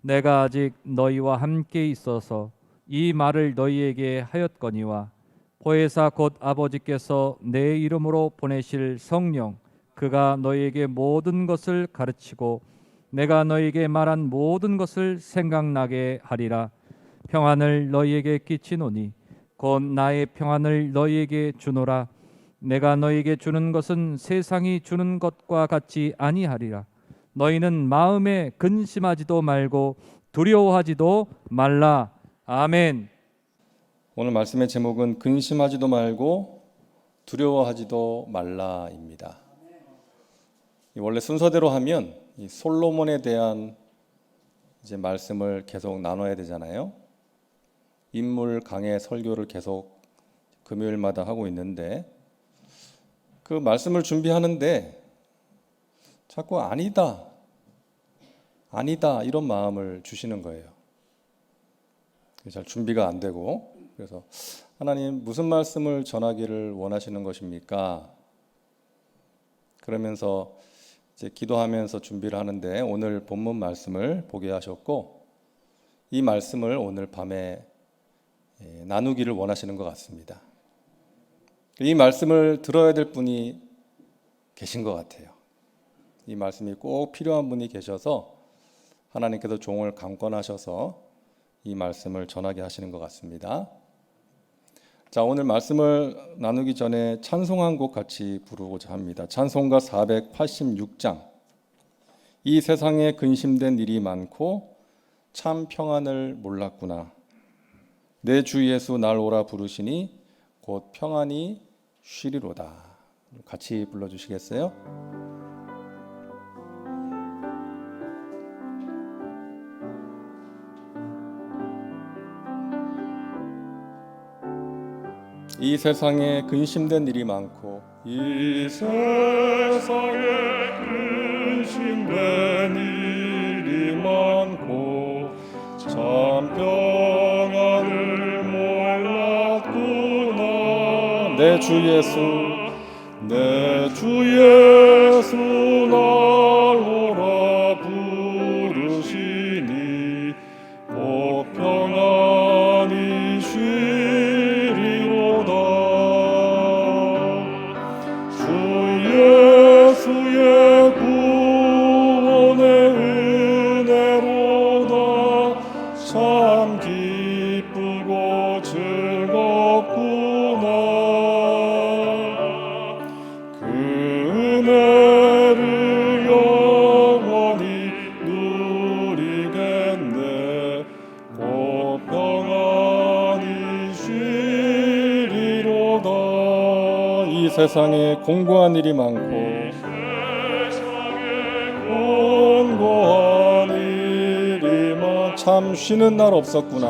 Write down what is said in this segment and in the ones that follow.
내가 아직 너희와 함께 있어서 이 말을 너희에게 하였거니와 보혜사 곧 아버지께서 내 이름으로 보내실 성령 그가 너희에게 모든 것을 가르치고 내가 너희에게 말한 모든 것을 생각나게 하리라. 평안을 너희에게 끼치노니 곧 나의 평안을 너희에게 주노라. 내가 너희에게 주는 것은 세상이 주는 것과 같이 아니하리라. 너희는 마음에 근심하지도 말고 두려워하지도 말라. 아멘. 오늘 말씀의 제목은 근심하지도 말고 두려워하지도 말라입니다. 원래 순서대로 하면 이 솔로몬에 대한 이제 말씀을 계속 나눠야 되잖아요. 인물 강해 설교를 계속 금요일마다 하고 있는데 그 말씀을 준비하는데 자꾸 아니다 이런 마음을 주시는 거예요. 잘 준비가 안 되고, 그래서 하나님 무슨 말씀을 전하기를 원하시는 것입니까? 그러면서 이제 기도하면서 준비를 하는데 오늘 본문 말씀을 보게 하셨고 이 말씀을 오늘 밤에 나누기를 원하시는 것 같습니다. 이 말씀을 들어야 될 분이 계신 것 같아요. 이 말씀이 꼭 필요한 분이 계셔서 하나님께서 종을 강권하셔서 이 말씀을 전하게 하시는 것 같습니다. 자, 오늘 말씀을 나누기 전에 찬송 한 곡 같이 부르고자 합니다. 찬송가 486장. 이 세상에 근심된 일이 많고 참 평안을 몰랐구나. 내 주 예수 날 오라 부르시니 곧 평안히 쉬리로다. 같이 불러주시겠어요? 이 세상에 근심된 일이 많고 이 세상에 근심된 일이 많고 참 평안을 몰랐구나. 내 주 예수 날 오라 부르시니 곧 평안히 쉬리로다. 주 예수의 구원의 은혜로다. 참 기쁘고 즐겁구나. 그 은혜를 영원히 누리겠네. 곧 평안히 쉬리로다. 이 세상에 공고한 일이 많고 참 쉬는 날 없었구나.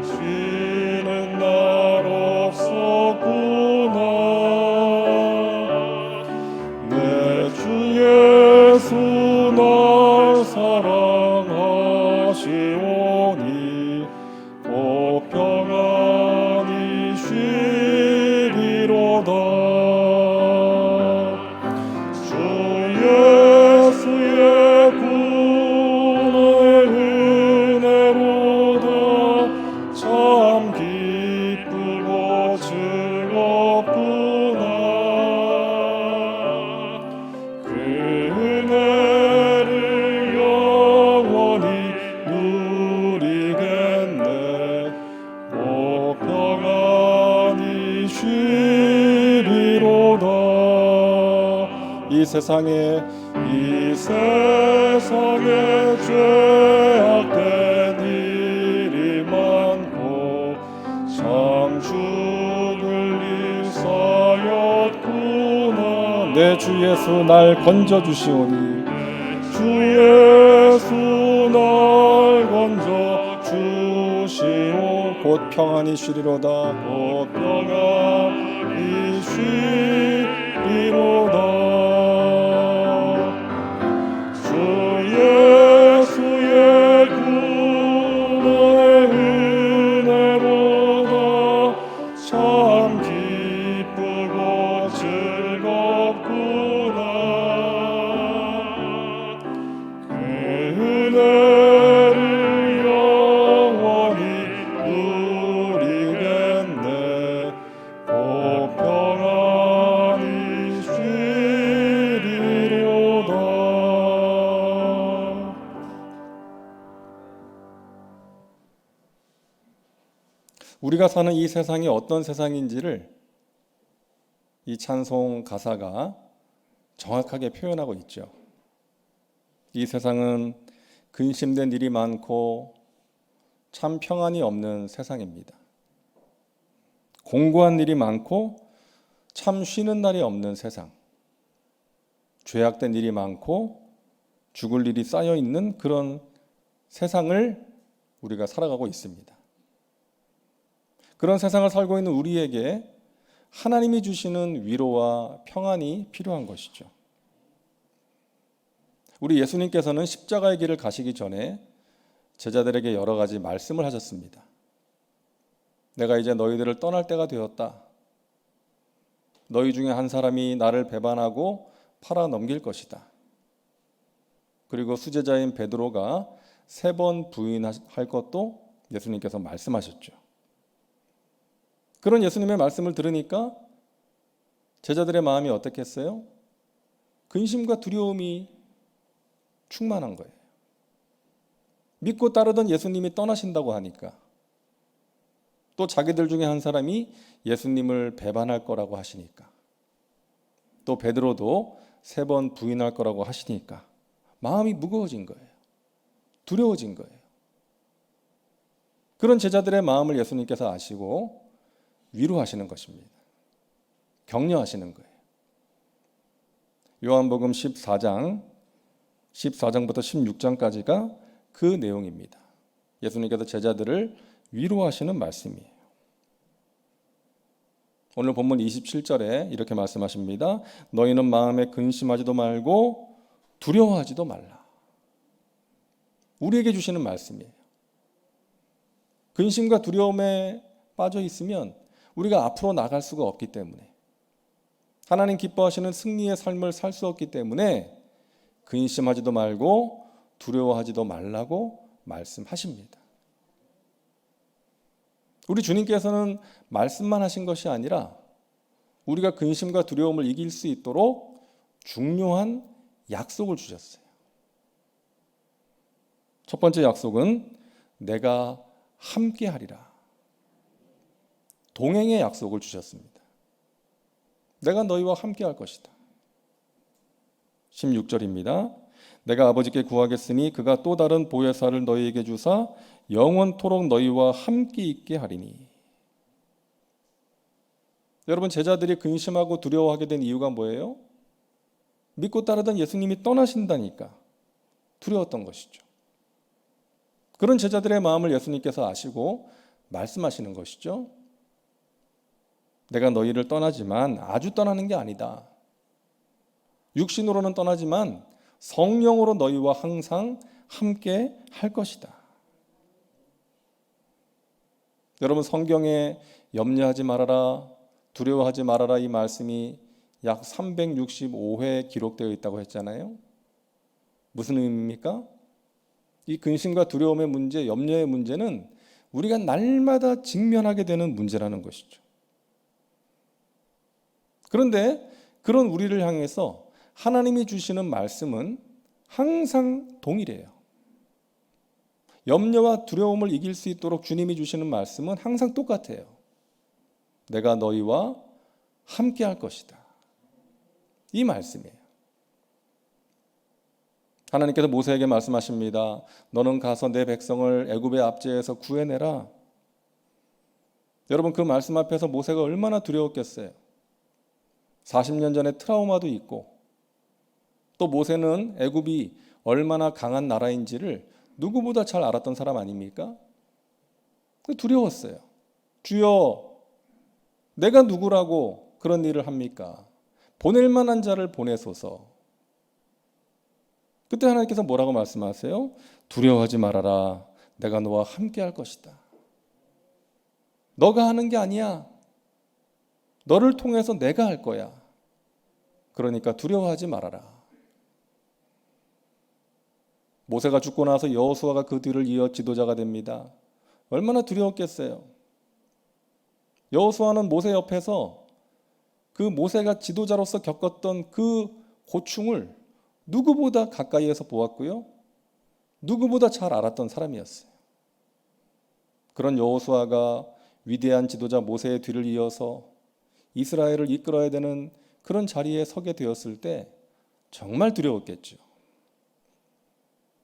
쉬는 날 없었구나. 내 주 예수 날 사랑하시오니 곧 평안히 쉬리로다. 주 예수의 참 기쁘고 즐겁구나. 그 은혜를 영원히 누리겠네. 곧 평안히 쉬리로다. 이 세상에 죄악된 일이 많고 참 죽을 일 쌓였구나. 내 주 예수 날 건져주시오니 주 예수 날 건져주시오. 곧 평안히 쉬리로다. 곧 평안히 쉬리로다. 은혜를 우리가 사는 이 세상이 어떤 세상인지를 이 찬송 가사가 정확하게 표현하고 있죠. 이 세상은 근심된 일이 많고 참 평안이 없는 세상입니다. 공고한 일이 많고 참 쉬는 날이 없는 세상. 죄악된 일이 많고 죽을 일이 쌓여 있는 그런 세상을 우리가 살아가고 있습니다. 그런 세상을 살고 있는 우리에게 하나님이 주시는 위로와 평안이 필요한 것이죠. 우리 예수님께서는 십자가의 길을 가시기 전에 제자들에게 여러 가지 말씀을 하셨습니다. 내가 이제 너희들을 떠날 때가 되었다. 너희 중에 한 사람이 나를 배반하고 팔아 넘길 것이다. 그리고 수제자인 베드로가 3번 부인할 것도 예수님께서 말씀하셨죠. 그런 예수님의 말씀을 들으니까 제자들의 마음이 어떻겠어요? 근심과 두려움이 충만한 거예요. 믿고 따르던 예수님이 떠나신다고 하니까, 또 자기들 중에 한 사람이 예수님을 배반할 거라고 하시니까, 또 베드로도 3번 부인할 거라고 하시니까 마음이 무거워진 거예요. 두려워진 거예요. 그런 제자들의 마음을 예수님께서 아시고 위로하시는 것입니다. 격려하시는 거예요. 요한복음 14장부터 16장까지가 그 내용입니다. 예수님께서 제자들을 위로하시는 말씀이에요. 오늘 본문 27절에 이렇게 말씀하십니다. 너희는 마음에 근심하지도 말고 두려워하지도 말라. 우리에게 주시는 말씀이에요. 근심과 두려움에 빠져 있으면 우리가 앞으로 나갈 수가 없기 때문에, 하나님 기뻐하시는 승리의 삶을 살 수 없기 때문에 근심하지도 말고 두려워하지도 말라고 말씀하십니다. 우리 주님께서는 말씀만 하신 것이 아니라 우리가 근심과 두려움을 이길 수 있도록 중요한 약속을 주셨어요. 첫 번째 약속은 내가 함께 하리라. 동행의 약속을 주셨습니다. 내가 너희와 함께 할 것이다. 16절입니다. 내가 아버지께 구하겠으니 그가 또 다른 보혜사를 너희에게 주사 영원토록 너희와 함께 있게 하리니. 여러분, 제자들이 근심하고 두려워하게 된 이유가 뭐예요? 믿고 따르던 예수님이 떠나신다니까 두려웠던 것이죠. 그런 제자들의 마음을 예수님께서 아시고 말씀하시는 것이죠. 내가 너희를 떠나지만 아주 떠나는 게 아니다. 육신으로는 떠나지만 성령으로 너희와 항상 함께 할 것이다. 여러분, 성경에 염려하지 말아라, 두려워하지 말아라 이 말씀이 약 365회 기록되어 있다고 했잖아요. 무슨 의미입니까? 이 근심과 두려움의 문제, 염려의 문제는 우리가 날마다 직면하게 되는 문제라는 것이죠. 그런데 그런 우리를 향해서 하나님이 주시는 말씀은 항상 동일해요. 염려와 두려움을 이길 수 있도록 주님이 주시는 말씀은 항상 똑같아요. 내가 너희와 함께 할 것이다. 이 말씀이에요. 하나님께서 모세에게 말씀하십니다. 너는 가서 내 백성을 애굽의 압제에서 구해내라. 여러분, 그 말씀 앞에서 모세가 얼마나 두려웠겠어요. 40년 전에 트라우마도 있고, 또 모세는 애굽이 얼마나 강한 나라인지를 누구보다 잘 알았던 사람 아닙니까? 두려웠어요. 주여, 내가 누구라고 그런 일을 합니까? 보낼 만한 자를 보내소서. 그때 하나님께서 뭐라고 말씀하세요? 두려워하지 말아라. 내가 너와 함께 할 것이다. 너가 하는 게 아니야. 너를 통해서 내가 할 거야. 그러니까 두려워하지 말아라. 모세가 죽고 나서 여호수아가 그 뒤를 이어 지도자가 됩니다. 얼마나 두려웠겠어요. 여호수아는 모세 옆에서 그 모세가 지도자로서 겪었던 그 고충을 누구보다 가까이에서 보았고요. 누구보다 잘 알았던 사람이었어요. 그런 여호수아가 위대한 지도자 모세의 뒤를 이어서 이스라엘을 이끌어야 되는 그런 자리에 서게 되었을 때 정말 두려웠겠죠.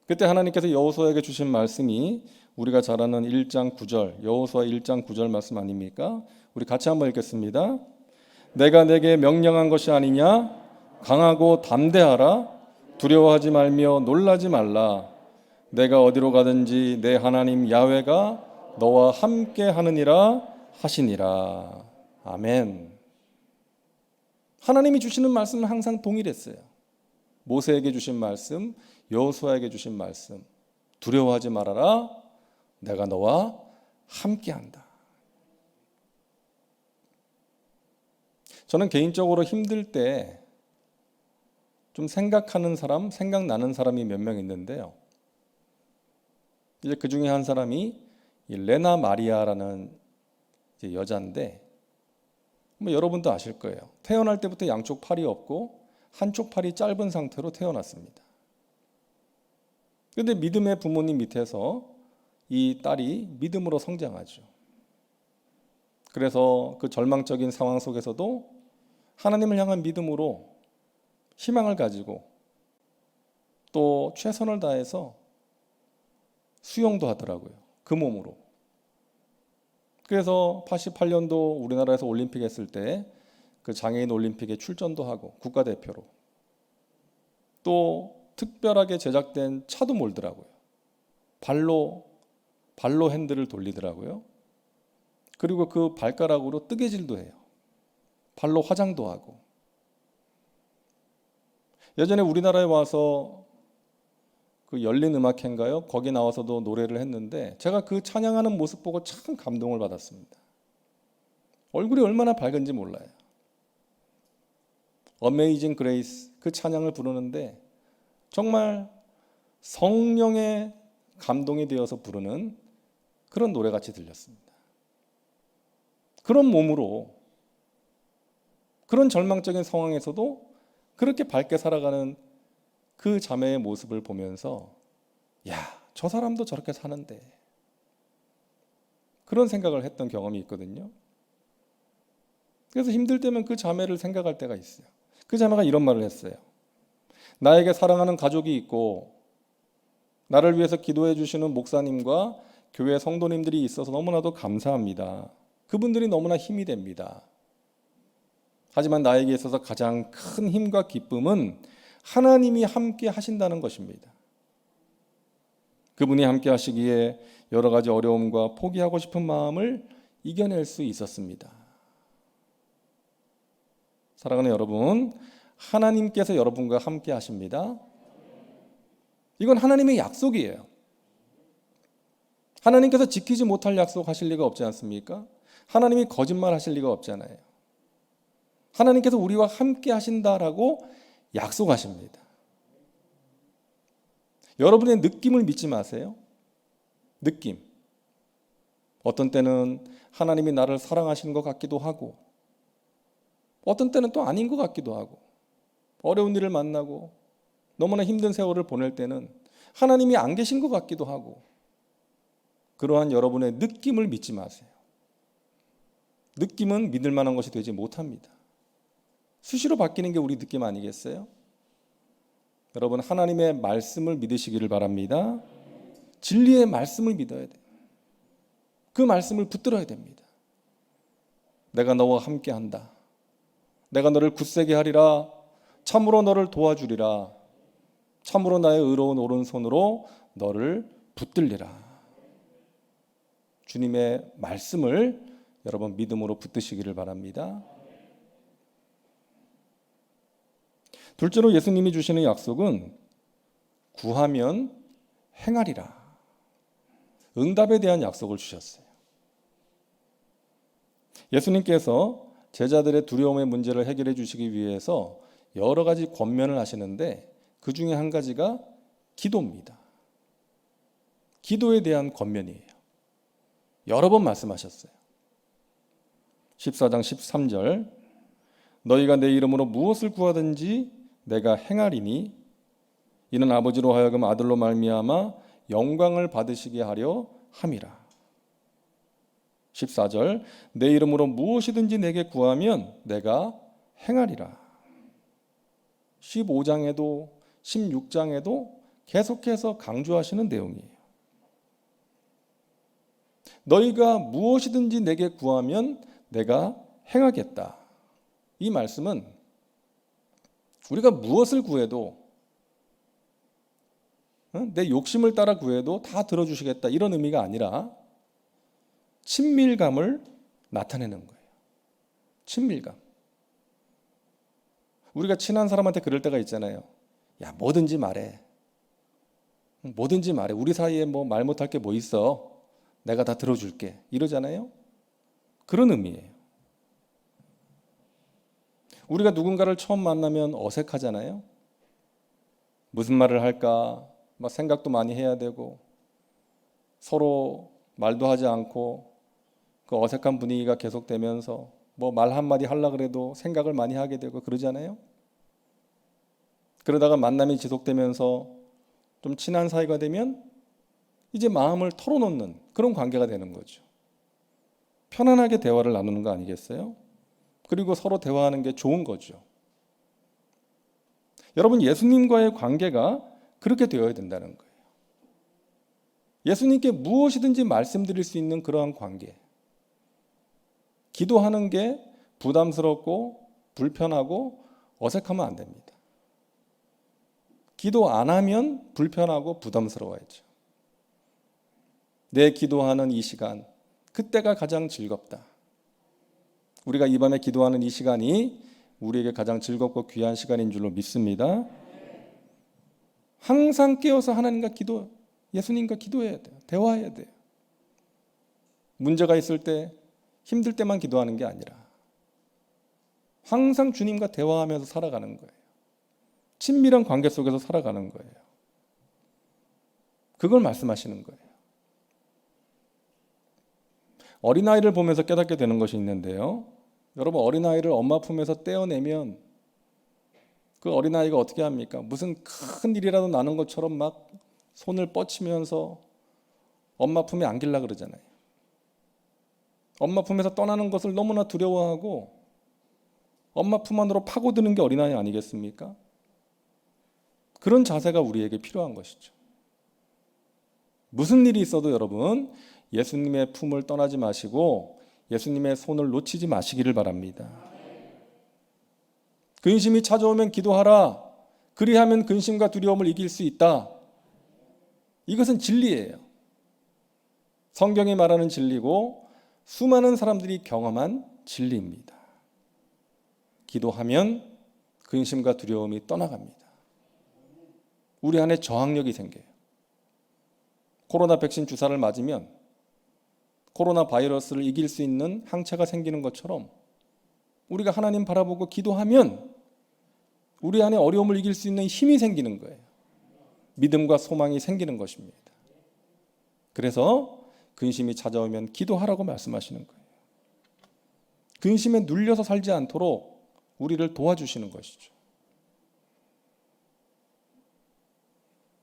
그때 하나님께서 여호수아에게 주신 말씀이 우리가 잘 아는 1장 9절, 여호수아 1장 9절 말씀 아닙니까? 우리 같이 한번 읽겠습니다. 내가 내게 명령한 것이 아니냐? 강하고 담대하라. 두려워하지 말며 놀라지 말라. 내가 어디로 가든지 내 하나님 야훼가 너와 함께 하느니라 하시니라. 아멘. 하나님이 주시는 말씀은 항상 동일했어요. 모세에게 주신 말씀, 여호수아에게 주신 말씀. 두려워하지 말아라. 내가 너와 함께한다. 저는 개인적으로 힘들 때 좀 생각하는 사람, 생각나는 사람이 몇 명 있는데요. 이제 그 중에 한 사람이 레나 마리아라는 여자인데, 여러분도 아실 거예요. 태어날 때부터 양쪽 팔이 없고 한쪽 팔이 짧은 상태로 태어났습니다. 그런데 믿음의 부모님 밑에서 이 딸이 믿음으로 성장하죠. 그래서 그 절망적인 상황 속에서도 하나님을 향한 믿음으로 희망을 가지고 또 최선을 다해서 수영도 하더라고요. 그 몸으로. 그래서 88년도 우리나라에서 올림픽 했을 때 그 장애인 올림픽에 출전도 하고 국가대표로, 또 특별하게 제작된 차도 몰더라고요. 발로 핸들을 돌리더라고요. 그리고 그 발가락으로 뜨개질도 해요. 발로 화장도 하고. 예전에 우리나라에 와서 그 열린 음악회인가요? 거기 나와서도 노래를 했는데 제가 그 찬양하는 모습 보고 참 감동을 받았습니다. 얼굴이 얼마나 밝은지 몰라요. 어메이징 그레이스, 그 찬양을 부르는데 정말 성령의 감동이 되어서 부르는 그런 노래같이 들렸습니다. 그런 몸으로 그런 절망적인 상황에서도 그렇게 밝게 살아가는 그 자매의 모습을 보면서 야, 저 사람도 저렇게 사는데, 그런 생각을 했던 경험이 있거든요. 그래서 힘들 때면 그 자매를 생각할 때가 있어요. 그 자매가 이런 말을 했어요. 나에게 사랑하는 가족이 있고 나를 위해서 기도해 주시는 목사님과 교회 성도님들이 있어서 너무나도 감사합니다. 그분들이 너무나 힘이 됩니다. 하지만 나에게 있어서 가장 큰 힘과 기쁨은 하나님이 함께 하신다는 것입니다. 그분이 함께 하시기에 여러 가지 어려움과 포기하고 싶은 마음을 이겨낼 수 있었습니다. 사랑하는 여러분, 하나님께서 여러분과 함께 하십니다. 이건 하나님의 약속이에요. 하나님께서 지키지 못할 약속 하실 리가 없지 않습니까? 하나님이 거짓말 하실 리가 없잖아요. 하나님께서 우리와 함께 하신다라고 약속하십니다. 여러분의 느낌을 믿지 마세요. 느낌. 어떤 때는 하나님이 나를 사랑하시는 것 같기도 하고, 어떤 때는 또 아닌 것 같기도 하고, 어려운 일을 만나고 너무나 힘든 세월을 보낼 때는 하나님이 안 계신 것 같기도 하고, 그러한 여러분의 느낌을 믿지 마세요. 느낌은 믿을 만한 것이 되지 못합니다. 수시로 바뀌는 게 우리 느낌 아니겠어요? 여러분, 하나님의 말씀을 믿으시기를 바랍니다. 진리의 말씀을 믿어야 돼요. 그 말씀을 붙들어야 됩니다. 내가 너와 함께 한다. 내가 너를 굳세게 하리라. 참으로 너를 도와주리라. 참으로 나의 의로운 오른손으로 너를 붙들리라. 주님의 말씀을 여러분 믿음으로 붙드시기를 바랍니다. 둘째로 예수님이 주시는 약속은 구하면 행하리라. 응답에 대한 약속을 주셨어요. 예수님께서 제자들의 두려움의 문제를 해결해 주시기 위해서 여러 가지 권면을 하시는데 그 중에 한 가지가 기도입니다. 기도에 대한 권면이에요. 여러 번 말씀하셨어요. 14장 13절, 너희가 내 이름으로 무엇을 구하든지 내가 행하리니 이는 아버지로 하여금 아들로 말미암아 영광을 받으시게 하려 함이라. 14절 내 이름으로 무엇이든지 내게 구하면 내가 행하리라. 15장에도 16장에도 계속해서 강조하시는 내용이에요. 너희가 무엇이든지 내게 구하면 내가 행하겠다. 이 말씀은 우리가 무엇을 구해도 내 욕심을 따라 구해도 다 들어주시겠다 이런 의미가 아니라 친밀감을 나타내는 거예요. 친밀감. 우리가 친한 사람한테 그럴 때가 있잖아요. 야, 뭐든지 말해. 뭐든지 말해. 우리 사이에 뭐 말 못할 게 뭐 있어. 내가 다 들어줄게. 이러잖아요. 그런 의미예요. 우리가 누군가를 처음 만나면 어색하잖아요. 무슨 말을 할까? 막 생각도 많이 해야 되고 서로 말도 하지 않고 그 어색한 분위기가 계속되면서 뭐 말 한마디 하려고 그래도 생각을 많이 하게 되고 그러잖아요. 그러다가 만남이 지속되면서 좀 친한 사이가 되면 이제 마음을 털어놓는 그런 관계가 되는 거죠. 편안하게 대화를 나누는 거 아니겠어요? 그리고 서로 대화하는 게 좋은 거죠. 여러분, 예수님과의 관계가 그렇게 되어야 된다는 거예요. 예수님께 무엇이든지 말씀드릴 수 있는 그러한 관계. 기도하는 게 부담스럽고 불편하고 어색하면 안 됩니다. 기도 안 하면 불편하고 부담스러워야죠. 내 기도하는 이 시간, 그때가 가장 즐겁다. 우리가 이 밤에 기도하는 이 시간이 우리에게 가장 즐겁고 귀한 시간인 줄로 믿습니다. 항상 깨어서 하나님과 예수님과 기도해야 돼요. 대화해야 돼요. 문제가 있을 때, 힘들 때만 기도하는 게 아니라 항상 주님과 대화하면서 살아가는 거예요. 친밀한 관계 속에서 살아가는 거예요. 그걸 말씀하시는 거예요. 어린아이를 보면서 깨닫게 되는 것이 있는데요. 여러분, 어린아이를 엄마 품에서 떼어내면 그 어린아이가 어떻게 합니까? 무슨 큰 일이라도 나는 것처럼 막 손을 뻗치면서 엄마 품에 안기려고 그러잖아요. 엄마 품에서 떠나는 것을 너무나 두려워하고 엄마 품 안으로 파고드는 게 어린아이 아니겠습니까? 그런 자세가 우리에게 필요한 것이죠. 무슨 일이 있어도 여러분, 예수님의 품을 떠나지 마시고 예수님의 손을 놓치지 마시기를 바랍니다. 근심이 찾아오면 기도하라. 그리하면 근심과 두려움을 이길 수 있다. 이것은 진리예요. 성경이 말하는 진리고 수많은 사람들이 경험한 진리입니다. 기도하면 근심과 두려움이 떠나갑니다. 우리 안에 저항력이 생겨요. 코로나 백신 주사를 맞으면 코로나 바이러스를 이길 수 있는 항체가 생기는 것처럼 우리가 하나님 바라보고 기도하면 우리 안에 어려움을 이길 수 있는 힘이 생기는 거예요. 믿음과 소망이 생기는 것입니다. 그래서 근심이 찾아오면 기도하라고 말씀하시는 거예요. 근심에 눌려서 살지 않도록 우리를 도와주시는 것이죠.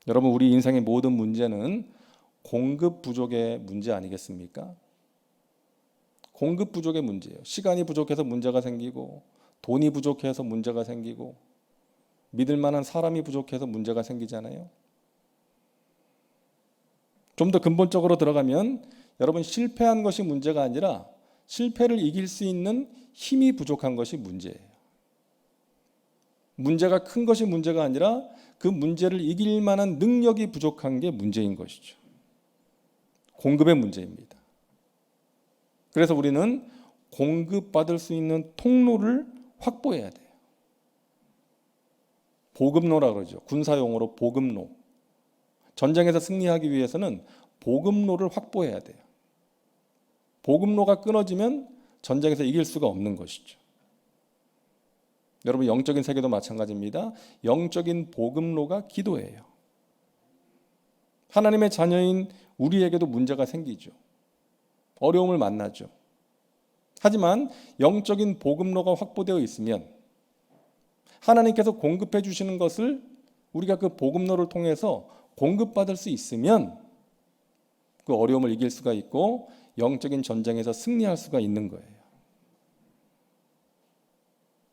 여러분, 우리 인생의 모든 문제는 공급 부족의 문제 아니겠습니까? 공급 부족의 문제예요. 시간이 부족해서 문제가 생기고 돈이 부족해서 문제가 생기고 믿을 만한 사람이 부족해서 문제가 생기잖아요. 좀 더 근본적으로 들어가면 여러분, 실패한 것이 문제가 아니라 실패를 이길 수 있는 힘이 부족한 것이 문제예요. 문제가 큰 것이 문제가 아니라 그 문제를 이길 만한 능력이 부족한 게 문제인 것이죠. 공급의 문제입니다. 그래서 우리는 공급받을 수 있는 통로를 확보해야 돼요. 보급로라고 그러죠. 군사용어로 보급로. 전쟁에서 승리하기 위해서는 보급로를 확보해야 돼요. 보급로가 끊어지면 전쟁에서 이길 수가 없는 것이죠. 여러분, 영적인 세계도 마찬가지입니다. 영적인 보급로가 기도예요. 하나님의 자녀인 우리에게도 문제가 생기죠. 어려움을 만나죠. 하지만 영적인 보급로가 확보되어 있으면 하나님께서 공급해 주시는 것을 우리가 그 보급로를 통해서 공급받을 수 있으면 그 어려움을 이길 수가 있고 영적인 전쟁에서 승리할 수가 있는 거예요.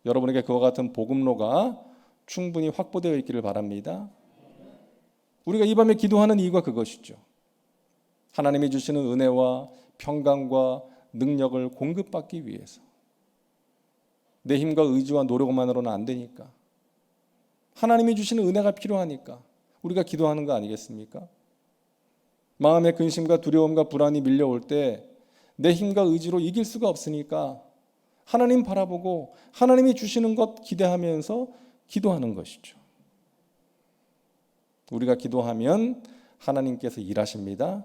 여러분에게 그와 같은 복음로가 충분히 확보되어 있기를 바랍니다. 우리가 이 밤에 기도하는 이유가 그것이죠. 하나님이 주시는 은혜와 평강과 능력을 공급받기 위해서. 내 힘과 의지와 노력만으로는 안 되니까. 하나님이 주시는 은혜가 필요하니까 우리가 기도하는 거 아니겠습니까? 마음의 근심과 두려움과 불안이 밀려올 때 내 힘과 의지로 이길 수가 없으니까 하나님 바라보고 하나님이 주시는 것 기대하면서 기도하는 것이죠. 우리가 기도하면 하나님께서 일하십니다.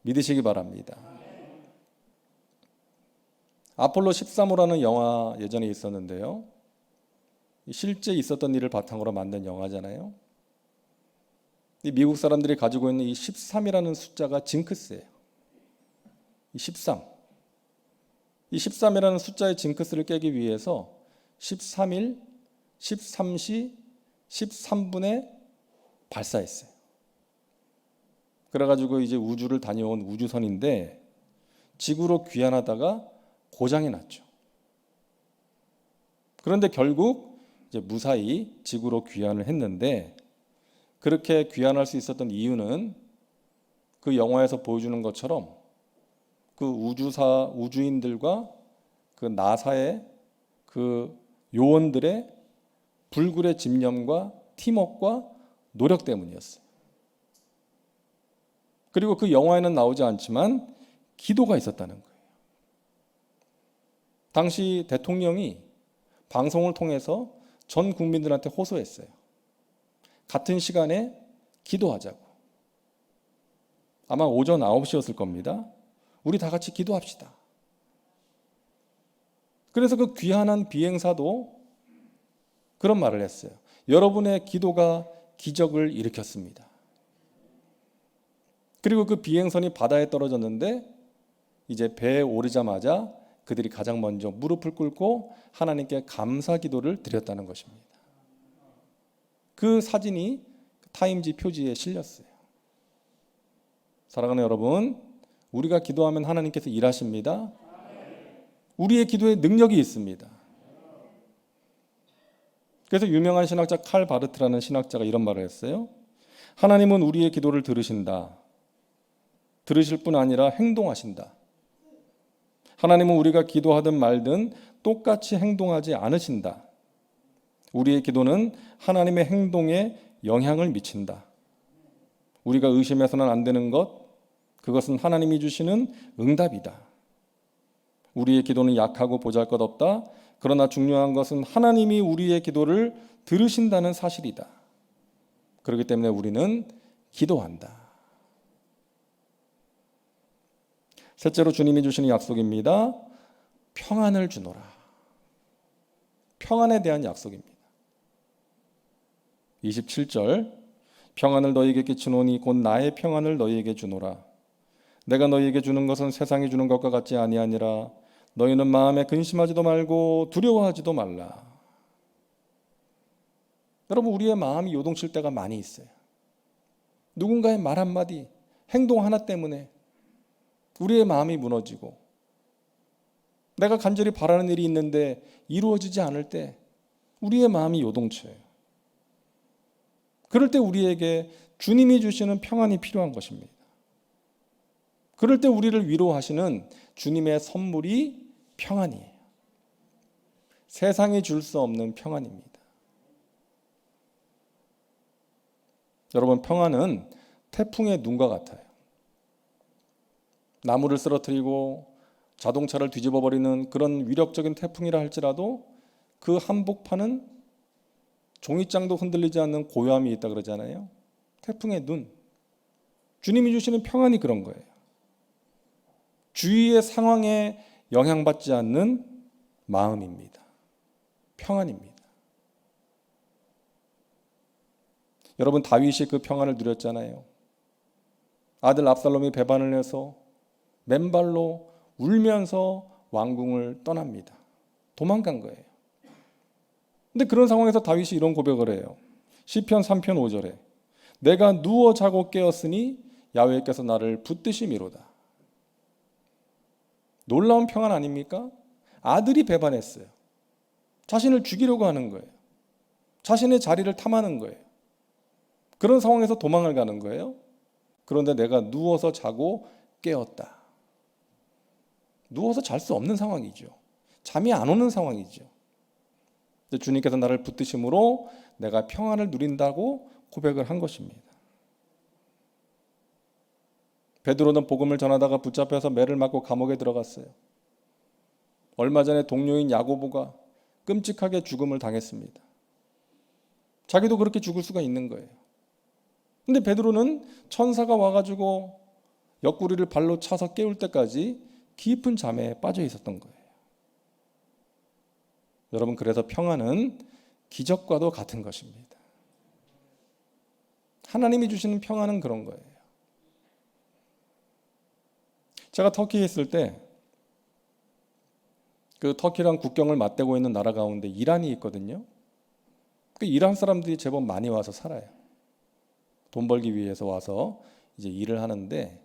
믿으시기 바랍니다. 아폴로 13호라는 영화 예전에 있었는데요. 실제 있었던 일을 바탕으로 만든 영화잖아요. 이 미국 사람들이 가지고 있는 이 13이라는 숫자가 징크스예요. 이 13. 이 13이라는 숫자의 징크스를 깨기 위해서 13일, 13시, 13분에 발사했어요. 그래가지고 이제 우주를 다녀온 우주선인데 지구로 귀환하다가 고장이 났죠. 그런데 결국 이제 무사히 지구로 귀환을 했는데 그렇게 귀환할 수 있었던 이유는 그 영화에서 보여주는 것처럼 그 우주인들과 그 나사의 그 요원들의 불굴의 집념과 팀워크와 노력 때문이었어요. 그리고 그 영화에는 나오지 않지만 기도가 있었다는 거예요. 당시 대통령이 방송을 통해서 전 국민들한테 호소했어요. 같은 시간에 기도하자고. 아마 오전 9시였을 겁니다. 우리 다 같이 기도합시다. 그래서 그 귀환한 비행사도 그런 말을 했어요. 여러분의 기도가 기적을 일으켰습니다. 그리고 그 비행선이 바다에 떨어졌는데 이제 배에 오르자마자 그들이 가장 먼저 무릎을 꿇고 하나님께 감사 기도를 드렸다는 것입니다. 그 사진이 타임지 표지에 실렸어요. 사랑하는 여러분, 우리가 기도하면 하나님께서 일하십니다. 우리의 기도에 능력이 있습니다. 그래서 유명한 신학자 칼 바르트라는 신학자가 이런 말을 했어요. 하나님은 우리의 기도를 들으신다. 들으실 뿐 아니라 행동하신다. 하나님은 우리가 기도하든 말든 똑같이 행동하지 않으신다. 우리의 기도는 하나님의 행동에 영향을 미친다. 우리가 의심해서는 안 되는 것, 그것은 하나님이 주시는 응답이다. 우리의 기도는 약하고 보잘것없다. 그러나 중요한 것은 하나님이 우리의 기도를 들으신다는 사실이다. 그렇기 때문에 우리는 기도한다. 셋째로 주님이 주시는 약속입니다. 평안을 주노라. 평안에 대한 약속입니다. 27절 평안을 너희에게 끼치노니 곧 나의 평안을 너희에게 주노라. 내가 너희에게 주는 것은 세상이 주는 것과 같지 아니하니라. 너희는 마음에 근심하지도 말고 두려워하지도 말라. 여러분, 우리의 마음이 요동칠 때가 많이 있어요. 누군가의 말 한마디, 행동 하나 때문에 우리의 마음이 무너지고 내가 간절히 바라는 일이 있는데 이루어지지 않을 때 우리의 마음이 요동쳐요. 그럴 때 우리에게 주님이 주시는 평안이 필요한 것입니다. 그럴 때 우리를 위로하시는 주님의 선물이 평안이에요. 세상이 줄 수 없는 평안입니다. 여러분, 평안은 태풍의 눈과 같아요. 나무를 쓰러뜨리고 자동차를 뒤집어버리는 그런 위력적인 태풍이라 할지라도 그 한복판은 종이장도 흔들리지 않는 고요함이 있다 그러잖아요. 태풍의 눈. 주님이 주시는 평안이 그런 거예요. 주위의 상황에 영향받지 않는 마음입니다. 평안입니다. 여러분, 다윗이 그 평안을 누렸잖아요. 아들 압살롬이 배반을 해서 맨발로 울면서 왕궁을 떠납니다. 도망간 거예요. 근데 그런 상황에서 다윗이 이런 고백을 해요. 시편 3편 5절에 내가 누워 자고 깨었으니 야훼께서 나를 붙드심이로다. 놀라운 평안 아닙니까? 아들이 배반했어요. 자신을 죽이려고 하는 거예요. 자신의 자리를 탐하는 거예요. 그런 상황에서 도망을 가는 거예요. 그런데 내가 누워서 자고 깨었다. 누워서 잘 수 없는 상황이죠. 잠이 안 오는 상황이죠. 주님께서 나를 붙드심으로 내가 평안을 누린다고 고백을 한 것입니다. 베드로는 복음을 전하다가 붙잡혀서 매를 맞고 감옥에 들어갔어요. 얼마 전에 동료인 야고보가 끔찍하게 죽음을 당했습니다. 자기도 그렇게 죽을 수가 있는 거예요. 근데 베드로는 천사가 와가지고 옆구리를 발로 차서 깨울 때까지 깊은 잠에 빠져 있었던 거예요. 여러분, 그래서 평안은 기적과도 같은 것입니다. 하나님이 주시는 평안은 그런 거예요. 제가 터키에 있을 때 그 터키랑 국경을 맞대고 있는 나라 가운데 이란이 있거든요. 그 이란 사람들이 제법 많이 와서 살아요. 돈 벌기 위해서 와서 이제 일을 하는데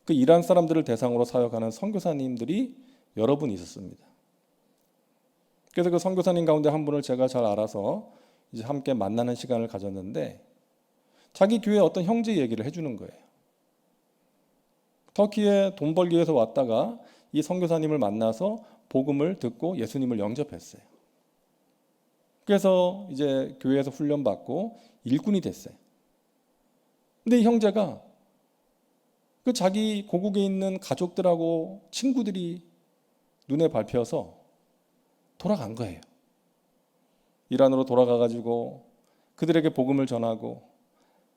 그 이란 사람들을 대상으로 사역하는 선교사님들이 여러 분 있었습니다. 그래서 그 선교사님 가운데 한 분을 제가 잘 알아서 이제 함께 만나는 시간을 가졌는데 자기 교회 어떤 형제 얘기를 해주는 거예요. 터키에 돈 벌기 위해서 왔다가 이 선교사님을 만나서 복음을 듣고 예수님을 영접했어요. 그래서 이제 교회에서 훈련받고 일꾼이 됐어요. 근데 이 형제가 그 자기 고국에 있는 가족들하고 친구들이 눈에 밟혀서 돌아간 거예요. 이란으로 돌아가가지고 그들에게 복음을 전하고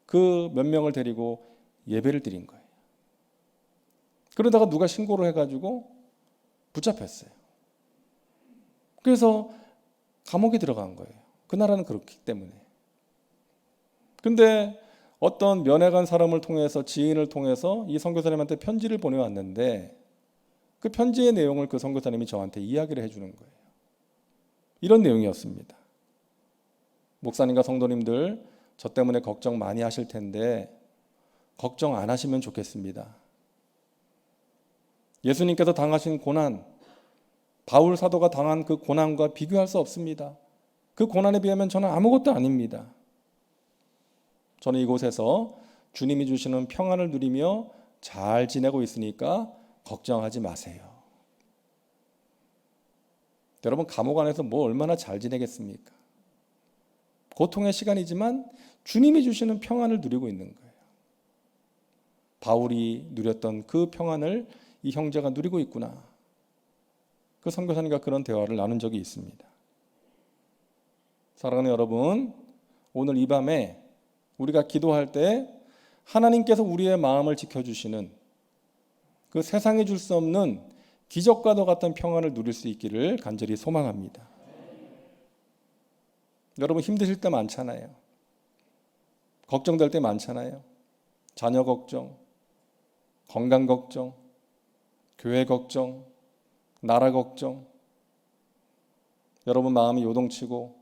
그 몇 명을 데리고 예배를 드린 거예요. 그러다가 누가 신고를 해가지고 붙잡혔어요. 그래서 감옥에 들어간 거예요. 그 나라는 그렇기 때문에. 근데 어떤 면회 간 사람을 통해서 지인을 통해서 이 선교사님한테 편지를 보내왔는데 그 편지의 내용을 그 선교사님이 저한테 이야기를 해주는 거예요. 이런 내용이었습니다. 목사님과 성도님들 저 때문에 걱정 많이 하실 텐데 걱정 안 하시면 좋겠습니다. 예수님께서 당하신 고난, 바울 사도가 당한 그 고난과 비교할 수 없습니다. 그 고난에 비하면 저는 아무것도 아닙니다. 저는 이곳에서 주님이 주시는 평안을 누리며 잘 지내고 있으니까 걱정하지 마세요. 여러분, 감옥 안에서 뭐 얼마나 잘 지내겠습니까? 고통의 시간이지만 주님이 주시는 평안을 누리고 있는 거예요. 바울이 누렸던 그 평안을 이 형제가 누리고 있구나. 그 선교사님과 그런 대화를 나눈 적이 있습니다. 사랑하는 여러분, 오늘 이 밤에 우리가 기도할 때 하나님께서 우리의 마음을 지켜주시는 그 세상에 줄 수 없는 기적과도 같은 평안을 누릴 수 있기를 간절히 소망합니다. 여러분, 힘드실 때 많잖아요. 걱정될 때 많잖아요. 자녀 걱정, 건강 걱정, 교회 걱정, 나라 걱정. 여러분 마음이 요동치고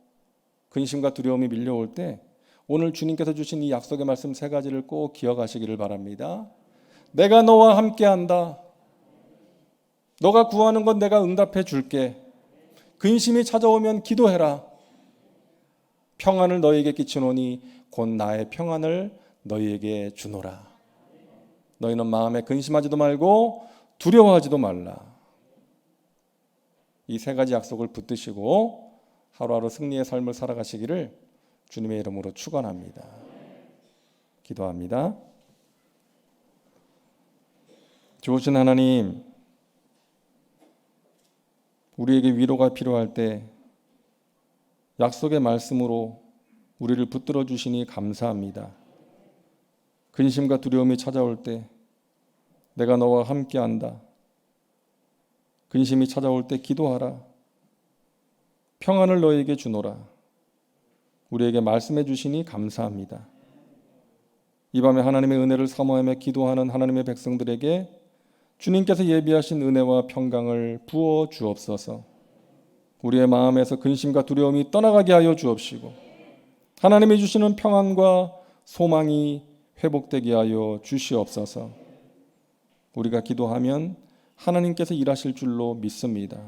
근심과 두려움이 밀려올 때 오늘 주님께서 주신 이 약속의 말씀 3가지를 꼭 기억하시기를 바랍니다. 내가 너와 함께한다. 너가 구하는 건 내가 응답해 줄게. 근심이 찾아오면 기도해라. 평안을 너희에게 끼치노니 곧 나의 평안을 너희에게 주노라. 너희는 마음에 근심하지도 말고 두려워하지도 말라. 이 3가지 약속을 붙드시고 하루하루 승리의 삶을 살아가시기를 주님의 이름으로 축원합니다. 기도합니다. 좋으신 하나님, 우리에게 위로가 필요할 때 약속의 말씀으로 우리를 붙들어 주시니 감사합니다. 근심과 두려움이 찾아올 때 내가 너와 함께한다. 근심이 찾아올 때 기도하라. 평안을 너에게 주노라. 우리에게 말씀해 주시니 감사합니다. 이 밤에 하나님의 은혜를 사모하며 기도하는 하나님의 백성들에게 주님께서 예비하신 은혜와 평강을 부어 주옵소서. 우리의 마음에서 근심과 두려움이 떠나가게 하여 주옵시고 하나님이 주시는 평안과 소망이 회복되게 하여 주시옵소서. 우리가 기도하면 하나님께서 일하실 줄로 믿습니다.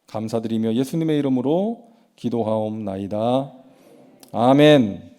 감사드리며 예수님의 이름으로 기도하옵나이다. 아멘.